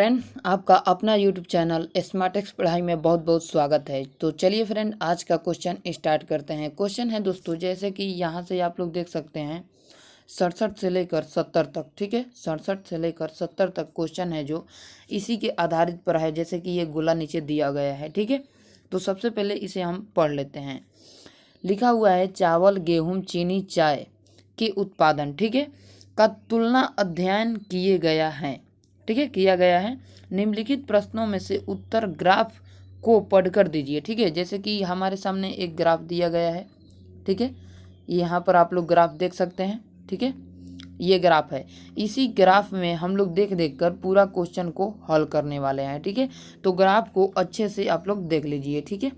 Friend, आपका अपना YouTube channel स्मार्टेक्स पढ़ाई में बहुत बहुत स्वागत है। तो चलिए फ्रेंड, आज का क्वेश्चन स्टार्ट करते हैं। क्वेश्चन है दोस्तों, जैसे कि यहाँ से आप लोग देख सकते हैं 67 से लेकर 70 तक, ठीक है, 67 से लेकर 70 तक क्वेश्चन है जो इसी के आधारित पर है। जैसे कि ये गोला नीचे दिया गया है, ठीक है। तो सबसे पहले इसे हम पढ़ लेते हैं। लिखा हुआ है चावल, गेहूँ, चीनी, चाय के उत्पादन, ठीक है, का तुलना अध्ययन किए गया है, ठीक है, किया गया है। निम्नलिखित प्रश्नों में से उत्तर ग्राफ को पढ़कर दीजिए, ठीक है। जैसे कि हमारे सामने एक ग्राफ दिया गया है, ठीक है, यहाँ पर आप लोग ग्राफ देख सकते हैं, ठीक है, ये ग्राफ है। इसी ग्राफ में हम लोग देख देख कर पूरा क्वेश्चन को हल करने वाले हैं, ठीक है। तो ग्राफ को अच्छे से आप लोग देख लीजिए, ठीक है।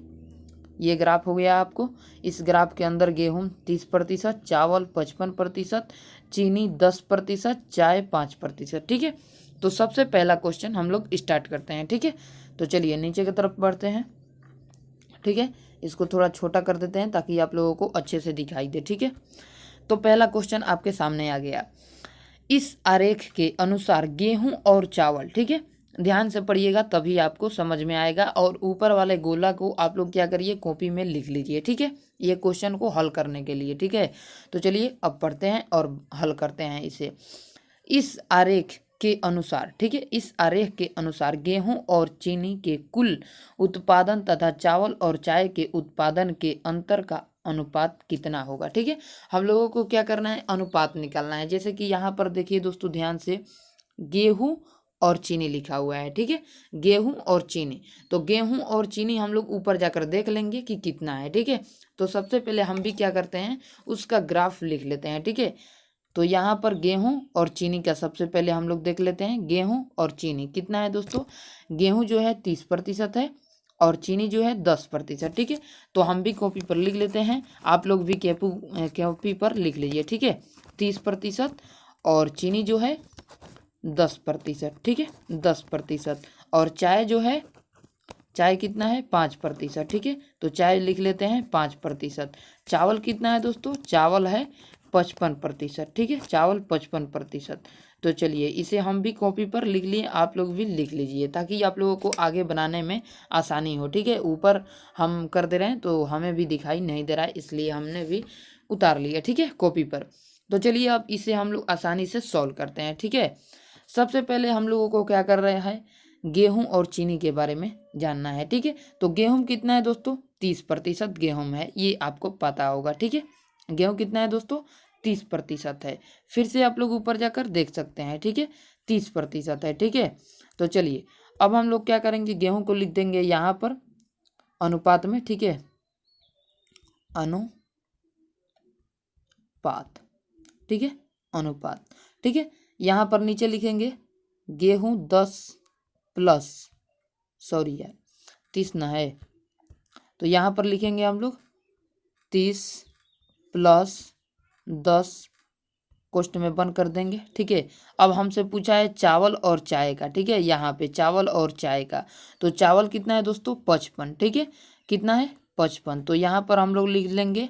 ये ग्राफ हो गया आपको। इस ग्राफ के अंदर गेहूं 30%, चावल 55%, चीनी 10%, चाय 5%, ठीक है। तो सबसे पहला क्वेश्चन हम लोग स्टार्ट करते हैं, ठीक है। तो चलिए नीचे की तरफ बढ़ते हैं, ठीक है। इसको थोड़ा छोटा कर देते हैं ताकि आप लोगों को अच्छे से दिखाई दे, ठीक है। तो पहला क्वेश्चन आपके सामने आ गया। इस आरेख के अनुसार गेहूं और चावल, ठीक है, ध्यान से पढ़िएगा तभी आपको समझ में आएगा। और ऊपर वाले गोला को आप लोग क्या करिए, कॉपी में लिख लीजिए, ठीक है, ये क्वेश्चन को हल करने के लिए, ठीक है। तो चलिए अब पढ़ते हैं और हल करते हैं इसे। इस आरेख के अनुसार, ठीक है, इस आरेख के अनुसार गेहूं और चीनी के कुल उत्पादन तथा चावल और चाय के उत्पादन के अंतर का अनुपात कितना होगा, ठीक है। हम लोगों को क्या करना है, अनुपात निकालना है। जैसे कि यहाँ पर देखिए दोस्तों ध्यान से, गेहूं और चीनी लिखा हुआ है, ठीक है, गेहूं और चीनी। तो गेहूं और चीनी हम लोग ऊपर जाकर देख लेंगे कि कितना है, ठीक है। तो सबसे पहले हम भी क्या करते हैं, उसका ग्राफ लिख लेते हैं, ठीक है। तो यहाँ पर गेहूं और चीनी का सबसे पहले हम लोग देख लेते हैं। गेहूं और चीनी कितना है दोस्तों, गेहूं जो है 30% है और चीनी जो है 10%, ठीक है। तो हम भी कॉपी पर लिख लेते हैं, आप लोग भी कॉपी पर लिख लीजिए, ठीक है। 30% और चीनी जो है 10%, ठीक है, 10%। और चाय जो है, चाय कितना है 5%, ठीक है। तो चाय लिख लेते हैं 5%। चावल कितना है दोस्तों, चावल है 55%, ठीक है, चावल 55%। तो चलिए इसे हम भी कॉपी पर लिख लिए, आप लोग भी लिख लीजिए ताकि आप लोगों को आगे बनाने में आसानी हो, ठीक है। ऊपर हम कर दे रहे हैं तो हमें भी दिखाई नहीं दे रहा है, इसलिए हमने भी उतार लिया, ठीक है, कॉपी पर। तो चलिए अब इसे हम लोग आसानी से सॉल्व करते हैं, ठीक है। सबसे पहले हम लोगों को क्या कर रहे हैं, गेहूं और चीनी के बारे में जानना है, ठीक है। तो गेहूं कितना है दोस्तों, 30% गेहूं है, ये आपको पता होगा, ठीक है। गेहूं कितना है दोस्तों, 30% है। फिर से आप लोग ऊपर जाकर देख सकते हैं, ठीक है, 30% है, ठीक है। तो चलिए अब हम लोग क्या करेंगे, गेहूं को लिख देंगे यहाँ पर अनुपात में, ठीक है, अनुपात, ठीक है, अनुपात, ठीक है। यहाँ पर नीचे लिखेंगे गेहूं 10 प्लस, सॉरी यार 30 ना है, तो यहाँ पर लिखेंगे हम लोग 30 प्लस 10 कोष्ठ में बंद कर देंगे, ठीक है। अब हमसे पूछा है चावल और चाय का, ठीक है, यहाँ पे चावल और चाय का। तो चावल कितना है दोस्तों 55, ठीक है, कितना है 55। तो यहाँ पर हम लोग लिख लेंगे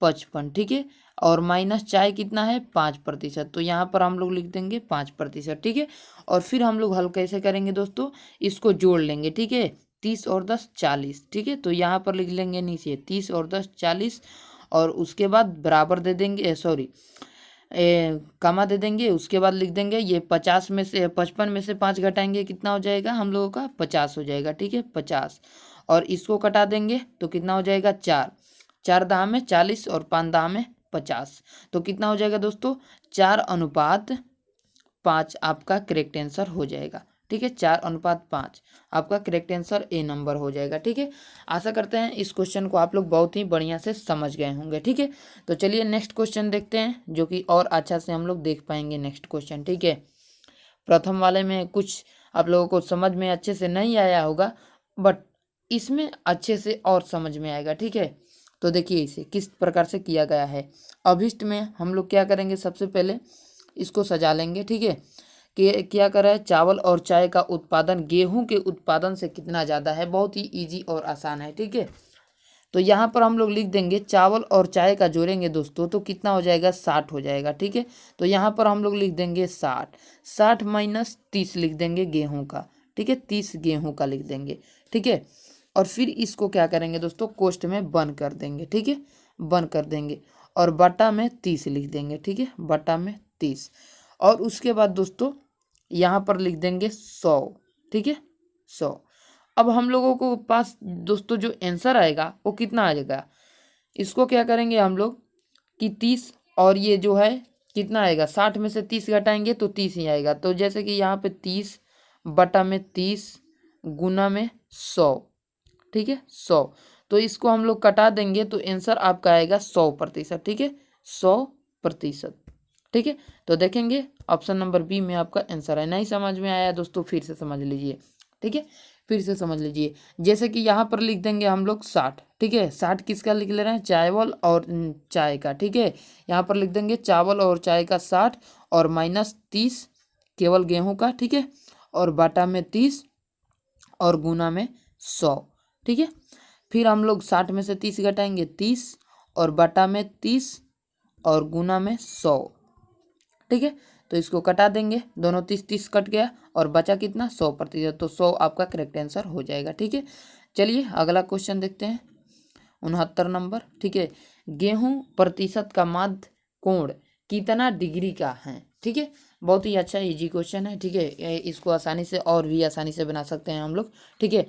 55, ठीक है। और माइनस चाय कितना है 5%, तो यहाँ पर हम लोग लिख देंगे 5%, ठीक है। और फिर हम लोग हल कैसे करेंगे दोस्तों, इसको जोड़ लेंगे, ठीक है, 30 और 10 40, ठीक है। तो यहाँ पर लिख लेंगे नीचे 30 और 10 40, और उसके बाद बराबर दे देंगे, सॉरी कमा दे देंगे। उसके बाद लिख देंगे ये 50 में से 55 में से 5 घटाएंगे, कितना हो जाएगा हम लोगों का 50 हो जाएगा, ठीक है, 50। और इसको कटा देंगे तो कितना हो जाएगा 4, 4 दाह में 40 और 5 दाह में 50। तो कितना हो जाएगा दोस्तों 4:5 आपका करेक्ट आंसर हो जाएगा, ठीक है, 4:5 आपका करेक्ट आंसर ए नंबर हो जाएगा, ठीक है। आशा करते हैं इस क्वेश्चन को आप लोग बहुत ही बढ़िया से समझ गए होंगे, ठीक है। तो चलिए नेक्स्ट क्वेश्चन देखते हैं, जो कि और अच्छा से हम लोग देख पाएंगे नेक्स्ट क्वेश्चन, ठीक है। प्रथम वाले में कुछ आप लोगों को समझ में अच्छे से नहीं आया होगा, बट इसमें अच्छे से और समझ में आएगा, ठीक है। तो देखिए इसे किस प्रकार से किया गया है। अभिष्ट में हम लोग क्या करेंगे, सबसे पहले इसको सजा लेंगे, ठीक है। कि क्या कर रहा है, चावल और चाय का उत्पादन गेहूं के उत्पादन से कितना ज़्यादा है, बहुत ही इजी और आसान है, ठीक है। तो यहाँ पर हम लोग लिख देंगे चावल और चाय का जोड़ेंगे दोस्तों तो कितना हो जाएगा 60 हो जाएगा, ठीक है। तो यहाँ पर हम लोग लिख देंगे 60, 60 माइनस 30 लिख देंगे गेहूं का, ठीक है, 30 गेहूं का लिख देंगे, ठीक है। और फिर इसको क्या करेंगे दोस्तों, कोष्ठ में बंद कर देंगे, ठीक है, बंद कर देंगे और बटा में 30 लिख देंगे, ठीक है, बटा में 30। और उसके बाद दोस्तों यहाँ पर लिख देंगे 100, ठीक है, 100। अब हम लोगों को पास दोस्तों जो आंसर आएगा वो कितना आ जाएगा, इसको क्या करेंगे हम लोग कि 30 और ये जो है कितना आएगा, 60 में से 30 घटाएंगे तो 30 ही आएगा। तो जैसे कि यहाँ पे 30 बटा में 30 गुना में 100, ठीक है, 100। तो इसको हम लोग कटा देंगे तो आंसर आपका आएगा 100%, ठीक है, 100%, ठीक है। तो देखेंगे ऑप्शन नंबर बी में आपका आंसर है। नहीं समझ में आया दोस्तों फिर से समझ लीजिए, ठीक है, फिर से समझ लीजिए। जैसे कि यहाँ पर लिख देंगे हम लोग 60, ठीक है, 60 किसका लिख ले रहे हैं, चावल और चाय का, ठीक है। यहाँ पर लिख देंगे चावल और चाय का 60 और माइनस 30 केवल गेहूं का, ठीक है, और बाटा में 30 और गुना में 100, ठीक है। फिर हम लोग 60 में से 30 घटाएंगे 30 और बटा में 30 और गुना में 100, ठीक है। तो इसको कटा देंगे, दोनों 30 कट गया और बचा कितना, 100%। तो 100 आपका करेक्ट आंसर हो जाएगा, ठीक है। चलिए अगला क्वेश्चन देखते हैं, 69 नंबर, ठीक है। गेहूं प्रतिशत का माध्य कोण कितना डिग्री का है, ठीक है। बहुत ही अच्छा इजी क्वेश्चन है, ठीक है। इसको आसानी से और भी आसानी से बना सकते हैं हम लोग, ठीक है।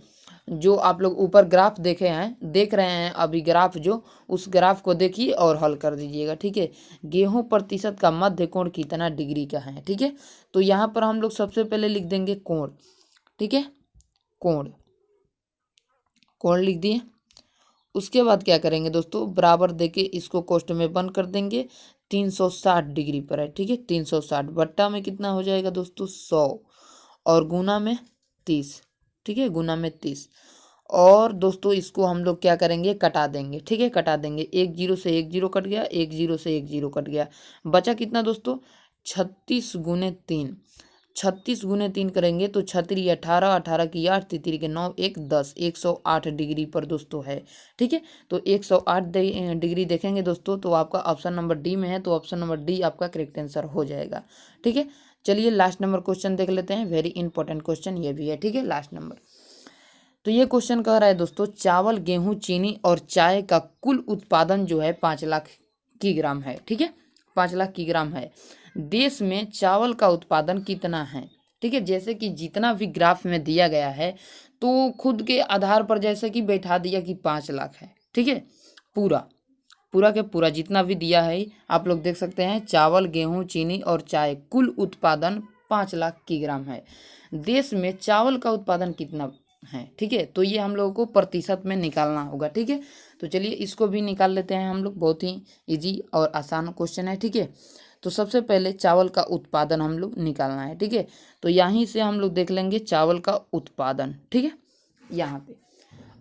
जो आप लोग ऊपर ग्राफ देख रहे हैं अभी ग्राफ, जो उस ग्राफ को देखिए और हल कर दीजिएगा, ठीक है। गेहूं प्रतिशत का मध्य कोण कितना डिग्री का है, ठीक है। तो यहाँ पर हम लोग सबसे पहले लिख देंगे कोण, ठीक है, कोण, कोण लिख दिए। उसके बाद क्या करेंगे दोस्तों, बराबर देके इसको कोष्ठ में बंद कर देंगे, 360 डिग्री पर है, ठीक है, 360 बट्टा में कितना हो जाएगा दोस्तों, 100 और गुना में 30, ठीक है, गुना में 30। और दोस्तों इसको हम लोग क्या करेंगे, कटा देंगे, ठीक है, कटा देंगे। एक जीरो से एक जीरो कट गया, एक जीरो से एक जीरो कट गया, बचा कितना दोस्तों, 36 गुने 3, 36 गुने 3 करेंगे तो 36 18, 18 की 8, 33 के 9, 1 10, 108 डिग्री पर दोस्तों है, ठीक है। तो 108 डिग्री देखेंगे दोस्तों तो आपका ऑप्शन नंबर डी में है, तो ऑप्शन नंबर डी आपका करेक्ट आंसर हो जाएगा, ठीक है। चलिए लास्ट नंबर क्वेश्चन देख लेते हैं, वेरी इंपॉर्टेंट क्वेश्चन ये भी है, ठीक है, लास्ट नंबर। तो ये क्वेश्चन कह रहा है दोस्तों, चावल गेहूं चीनी और चाय का कुल उत्पादन जो है 5 लाख किग्राम है, ठीक है, 5 लाख किग्राम है। देश में चावल का उत्पादन कितना है, ठीक है। जैसे कि जितना भी ग्राफ में दिया गया है तो खुद के आधार पर जैसे कि बैठा दिया कि 5 लाख है, ठीक है। पूरा पूरा के पूरा जितना भी दिया है आप लोग देख सकते हैं, चावल गेहूं चीनी और चाय कुल उत्पादन 5 लाख किग्राम है। देश में चावल का उत्पादन कितना है, ठीक है। तो ये हम लोगों को प्रतिशत में निकालना होगा, ठीक है। तो चलिए इसको भी निकाल लेते हैं हम लोग, बहुत ही इजी और आसान क्वेश्चन है, ठीक है। तो सबसे पहले चावल का उत्पादन हम लोग निकालना है, ठीक है। तो यहीं से हम लोग देख लेंगे चावल का उत्पादन, ठीक है, यहाँ पे।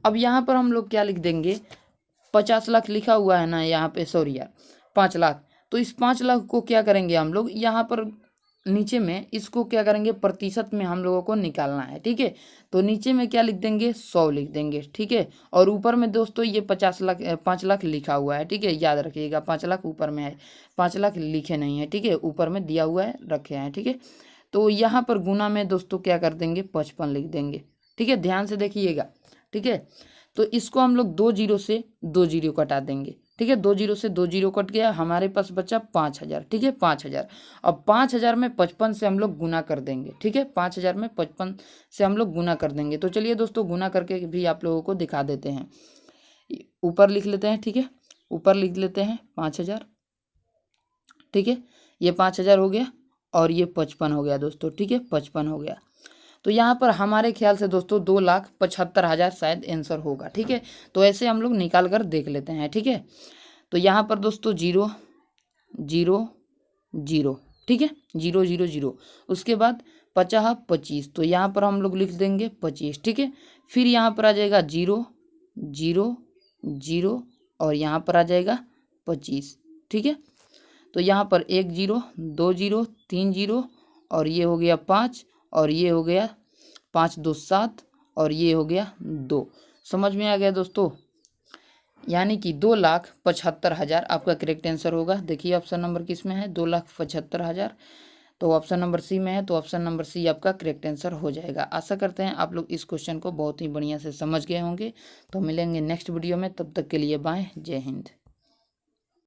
अब यहाँ पर हम लोग क्या लिख देंगे, 50 लाख लिखा हुआ है ना यहाँ पे, सॉरी यार 5 लाख। तो इस 5 लाख को क्या करेंगे हम लोग, यहाँ पर नीचे में इसको क्या करेंगे, प्रतिशत में हम लोगों को निकालना है, ठीक है। तो नीचे में क्या लिख देंगे, 100 लिख देंगे, ठीक है। और ऊपर में दोस्तों ये 50 लाख 5 लाख लिखा हुआ है, ठीक है, याद रखिएगा 5 लाख ऊपर में है, 5 लाख लिखे नहीं है, ठीक है, ऊपर में दिया हुआ है रखे हैं, ठीक है। तो यहाँ पर गुना में दोस्तों क्या कर देंगे, 55 लिख देंगे, ठीक है, ध्यान से देखिएगा, ठीक है। तो इसको हम लोग 2 जीरो से 2 जीरो कटा देंगे, ठीक है, 2 जीरो से 2 जीरो कट गया, हमारे पास बचा 5000, ठीक है, 5000। अब 5000 में 55 से हम लोग गुना कर देंगे, ठीक है, 5000 में 55 से हम लोग गुना कर देंगे। तो चलिए दोस्तों गुना करके भी आप लोगों को दिखा देते हैं, ऊपर लिख लेते हैं, ठीक है, ऊपर लिख लेते हैं 5000, ठीक है, ये 5000 हो गया और ये 55 हो गया दोस्तों, ठीक है, 55 हो गया। तो यहाँ पर हमारे ख्याल से दोस्तों 2,75,000 शायद आंसर होगा, ठीक है। तो ऐसे हम लोग निकाल कर देख लेते हैं, ठीक है। तो यहाँ पर दोस्तों 0 0 0, ठीक है, 0 0 0, उसके बाद 50 25, तो यहाँ पर हम लोग लिख देंगे 25, ठीक है। फिर यहाँ पर आ जाएगा 0 0 0 और यहाँ पर आ जाएगा 25, ठीक है। तो यहाँ पर 1 0 2 0 3 0 और ये हो गया 5 और ये हो गया 5 2 7 और ये हो गया 2। समझ में आ गया दोस्तों, यानी कि 2,75,000 आपका करेक्ट आंसर होगा। देखिए ऑप्शन नंबर किस में है, 2,75,000। तो ऑप्शन नंबर सी में है, तो ऑप्शन नंबर सी आपका करेक्ट आंसर हो जाएगा। आशा करते हैं आप लोग इस क्वेश्चन को बहुत ही बढ़िया से समझ गए होंगे। तो मिलेंगे नेक्स्ट वीडियो में, तब तक के लिए बाय, जय हिंद।